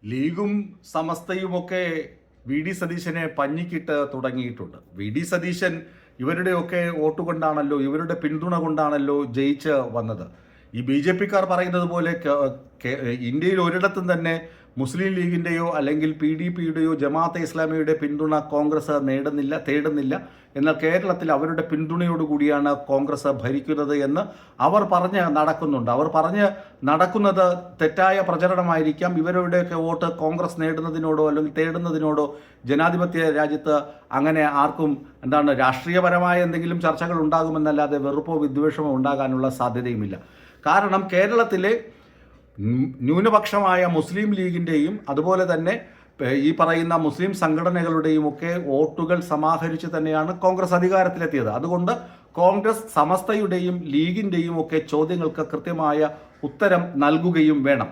ലീഗും സമസ്തയുമൊക്കെ V D സതീശനെ പഞ്ഞിക്കിട്ട് തുടങ്ങിയിട്ടുണ്ട്. വി ഡി സതീശൻ ഇവരുടെയൊക്കെ വോട്ട് കൊണ്ടാണല്ലോ, ഇവരുടെ പിന്തുണ കൊണ്ടാണല്ലോ ജയിച്ച് വന്നത്. ഈ ബി ജെ പിക്കാർ പറയുന്നത് പോലെ ഇന്ത്യയിൽ ഒരിടത്തും തന്നെ മുസ്ലിം ലീഗിൻ്റെയോ അല്ലെങ്കിൽ പി ഡി പിയുടെയോ ജമാഅത്തെ ഇസ്ലാമിയുടെ പിന്തുണ കോൺഗ്രസ് തേടുന്നില്ല. എന്നാൽ കേരളത്തിൽ അവരുടെ പിന്തുണയോടുകൂടിയാണ് കോൺഗ്രസ് ഭരിക്കുന്നത് എന്ന് അവർ പറഞ്ഞ് നടക്കുന്നത് തെറ്റായ പ്രചരണമായിരിക്കാം. ഇവരുടെയൊക്കെ വോട്ട് കോൺഗ്രസ് നേടുന്നതിനോടോ അല്ലെങ്കിൽ തേടുന്നതിനോടോ ജനാധിപത്യ രാജ്യത്ത് അങ്ങനെ ആർക്കും രാഷ്ട്രീയപരമായ എന്തെങ്കിലും ചർച്ചകൾ ഉണ്ടാകുമെന്നല്ലാതെ വെറുപ്പോ വിദ്വേഷമോ ഉണ്ടാകാനുള്ള സാധ്യതയുമില്ല. കാരണം കേരളത്തിലെ ന്യൂനപക്ഷമായ മുസ്ലിം ലീഗിൻ്റെയും അതുപോലെ തന്നെ ഈ പറയുന്ന മുസ്ലിം സംഘടനകളുടെയും ഒക്കെ വോട്ടുകൾ സമാഹരിച്ച് തന്നെയാണ് കോൺഗ്രസ് അധികാരത്തിലെത്തിയത്. അതുകൊണ്ട് കോൺഗ്രസ് സമസ്തയുടെയും ലീഗിൻ്റെയും ഒക്കെ ചോദ്യങ്ങൾക്ക് കൃത്യമായ ഉത്തരം നൽകുകയും വേണം.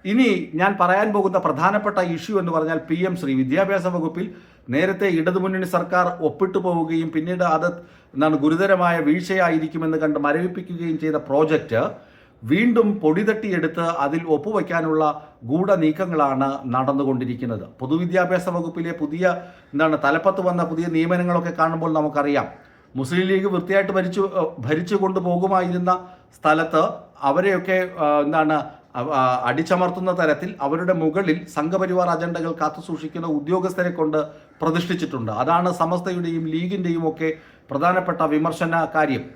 ഇനി ഞാൻ പറയാൻ പോകുന്ന പ്രധാനപ്പെട്ട ഇഷ്യൂ എന്ന് പറഞ്ഞാൽ ശ്രീ വിദ്യാഭ്യാസ വകുപ്പിൽ നേരത്തെ ഇടതുമുന്നണി സർക്കാർ ഒപ്പിട്ടു പോവുകയും പിന്നീട് അത് ഗുരുതരമായ വീഴ്ചയായിരിക്കുമെന്ന് കണ്ട് മരവിപ്പിക്കുകയും ചെയ്ത പ്രോജക്റ്റ് വീണ്ടും പൊടിതട്ടിയെടുത്ത് അതിൽ ഒപ്പുവയ്ക്കാനുള്ള ഗൂഢനീക്കങ്ങളാണ് നടന്നുകൊണ്ടിരിക്കുന്നത്. പൊതുവിദ്യാഭ്യാസ വകുപ്പിലെ പുതിയ തലപ്പത്ത് വന്ന പുതിയ നിയമനങ്ങളൊക്കെ കാണുമ്പോൾ നമുക്കറിയാം, മുസ്ലിം ലീഗ് വൃത്തിയായിട്ട് ഭരിച്ചു കൊണ്ടുപോകുമായിരുന്ന സ്ഥലത്ത് അവരെയൊക്കെ അടിച്ചമർത്തുന്ന തരത്തിൽ അവരുടെ മുകളിൽ സംഘപരിവാർ അജണ്ടകൾ കാത്തുസൂക്ഷിക്കുന്ന ഉദ്യോഗസ്ഥരെ കൊണ്ട് പ്രതിഷ്ഠിച്ചിട്ടുണ്ട്. അതാണ് സമസ്തയുടെയും ലീഗിൻ്റെയും ഒക്കെ പ്രധാനപ്പെട്ട വിമർശന കാര്യം.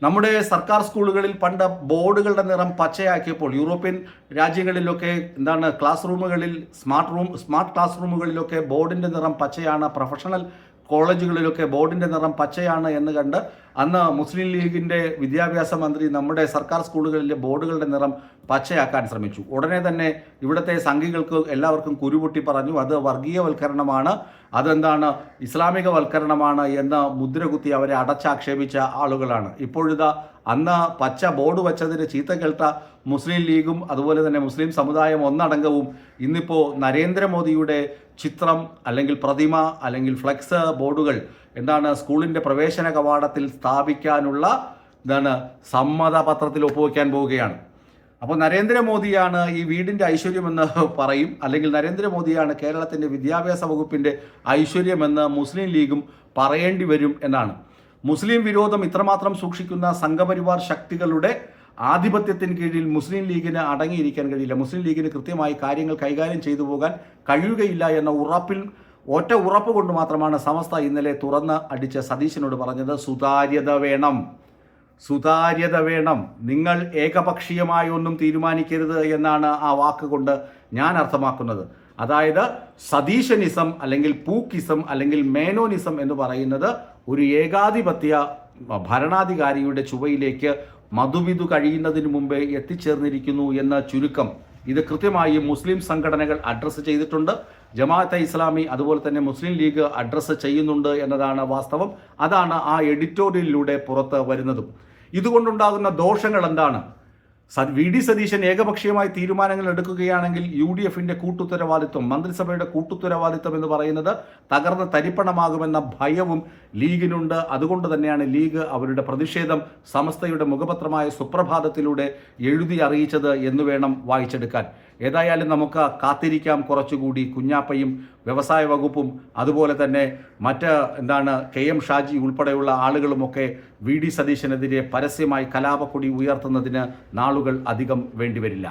നമ്മുടെ സർക്കാർ സ്കൂളുകളിൽ പണ്ട് ബോർഡുകളുടെ നിറം പച്ചയാക്കിയപ്പോൾ യൂറോപ്യൻ രാജ്യങ്ങളിലൊക്കെ ക്ലാസ് റൂമുകളിൽ സ്മാർട്ട് ക്ലാസ് റൂമുകളിലൊക്കെ ബോർഡിൻ്റെ നിറം പച്ചയാണ്, പ്രൊഫഷണൽ കോളേജുകളിലൊക്കെ ബോർഡിൻ്റെ നിറം പച്ചയാണ് എന്ന് കണ്ട് അന്ന് മുസ്ലിം ലീഗിൻ്റെ വിദ്യാഭ്യാസ മന്ത്രി നമ്മുടെ സർക്കാർ സ്കൂളുകളിലെ ബോർഡുകളുടെ നിറം പച്ചയാക്കാൻ ശ്രമിച്ചു. ഉടനെ തന്നെ ഇവിടുത്തെ സംഘികൾക്ക് എല്ലാവർക്കും കുരുപൊട്ടി പറഞ്ഞു അത് വർഗീയവൽക്കരണമാണ്, ഇസ്ലാമികവൽക്കരണമാണ് എന്ന് മുദ്രകുത്തി അവരെ അടച്ചാക്ഷേപിച്ച ആളുകളാണ്. ഇപ്പോഴിതാ അന്ന് പച്ച ബോർഡ് വച്ചതിന് ചീത്ത കേട്ട മുസ്ലിം ലീഗും അതുപോലെ തന്നെ മുസ്ലിം സമുദായം ഒന്നടങ്കവും ഇന്നിപ്പോൾ നരേന്ദ്രമോദിയുടെ ചിത്രം അല്ലെങ്കിൽ പ്രതിമ അല്ലെങ്കിൽ ഫ്ലെക്സ് ബോർഡുകൾ സ്കൂളിൻ്റെ പ്രവേശന കവാടത്തിൽ സ്ഥാപിക്കാനുള്ള സമ്മതപത്രത്തിൽ ഒപ്പുവയ്ക്കാൻ പോവുകയാണ്. അപ്പോൾ നരേന്ദ്രമോദിയാണ് ഈ വീടിൻ്റെ ഐശ്വര്യമെന്ന് പറയും, അല്ലെങ്കിൽ നരേന്ദ്രമോദിയാണ് കേരളത്തിൻ്റെ വിദ്യാഭ്യാസ വകുപ്പിൻ്റെ ഐശ്വര്യമെന്ന് മുസ്ലിം ലീഗും പറയേണ്ടി വരും എന്നാണ്. മുസ്ലിം വിരോധം ഇത്രമാത്രം സൂക്ഷിക്കുന്ന സംഘപരിവാർ ശക്തികളുടെ ആധിപത്യത്തിന് കീഴിൽ മുസ്ലിം ലീഗിന് അടങ്ങിയിരിക്കാൻ കഴിയില്ല. മുസ്ലിം ലീഗിന് കൃത്യമായി കാര്യങ്ങൾ കൈകാര്യം ചെയ്തു പോകാൻ കഴിയുകയില്ല എന്ന ഒറ്റ ഉറപ്പ് കൊണ്ട് മാത്രമാണ് സമസ്ത ഇന്നലെ തുറന്ന് അടിച്ച സതീശനോട് പറഞ്ഞത് സുതാര്യത വേണം, നിങ്ങൾ ഏകപക്ഷീയമായി ഒന്നും തീരുമാനിക്കരുത് എന്നാണ് ആ വാക്കുകൊണ്ട് ഞാൻ അർത്ഥമാക്കുന്നത്. അതായത് സതീശനിസം അല്ലെങ്കിൽ പൂക്കിസം അല്ലെങ്കിൽ മേനോനിസം എന്ന് പറയുന്നത് ഒരു ഏകാധിപത്യ ഭരണാധികാരിയുടെ ചുവയിലേക്ക് മധുവിധു കഴിയുന്നതിന് മുമ്പേ എത്തിച്ചേർന്നിരിക്കുന്നു എന്ന ചുരുക്കം. ഇത് കൃത്യമായി മുസ്ലിം സംഘടനകൾ അഡ്രസ്സ് ചെയ്തിട്ടുണ്ട്. ജമാഅത്തെ ഇസ്ലാമി അതുപോലെ തന്നെ മുസ്ലിം ലീഗ് അഡ്രസ്സ് ചെയ്യുന്നുണ്ട് എന്നതാണ് വാസ്തവം. അതാണ് ആ എഡിറ്റോറിയലിലൂടെ പുറത്ത് വരുന്നതും. ഇതുകൊണ്ടുണ്ടാകുന്ന ദോഷങ്ങൾ എന്താണ്? വി ഡി സതീശൻ ഏകപക്ഷീയമായി തീരുമാനങ്ങൾ എടുക്കുകയാണെങ്കിൽ UDFന്റെ കൂട്ടുത്തരവാദിത്വം, മന്ത്രിസഭയുടെ കൂട്ടുത്തരവാദിത്വം എന്ന് പറയുന്നത് തകർന്ന് തരിപ്പണമാകുമെന്ന ഭയവും ലീഗിനുണ്ട്. അതുകൊണ്ട് തന്നെയാണ് ലീഗ് അവരുടെ പ്രതിഷേധം സമസ്തയുടെ മുഖപത്രമായ സുപ്രഭാതത്തിലൂടെ എഴുതി അറിയിച്ചത് എന്ന് വേണം വായിച്ചെടുക്കാൻ. ഏതായാലും നമുക്ക് കാത്തിരിക്കാം കുറച്ചുകൂടി. കുഞ്ഞാപ്പയും വ്യവസായ വകുപ്പും അതുപോലെ തന്നെ മറ്റ് KM ഷാജി ഉൾപ്പെടെയുള്ള ആളുകളുമൊക്കെ വി ഡി സതീശനെതിരെ പരസ്യമായി കലാപക്കൊടി ഉയർത്തുന്നതിന് നാളുകൾ അധികം വേണ്ടിവരില്ല.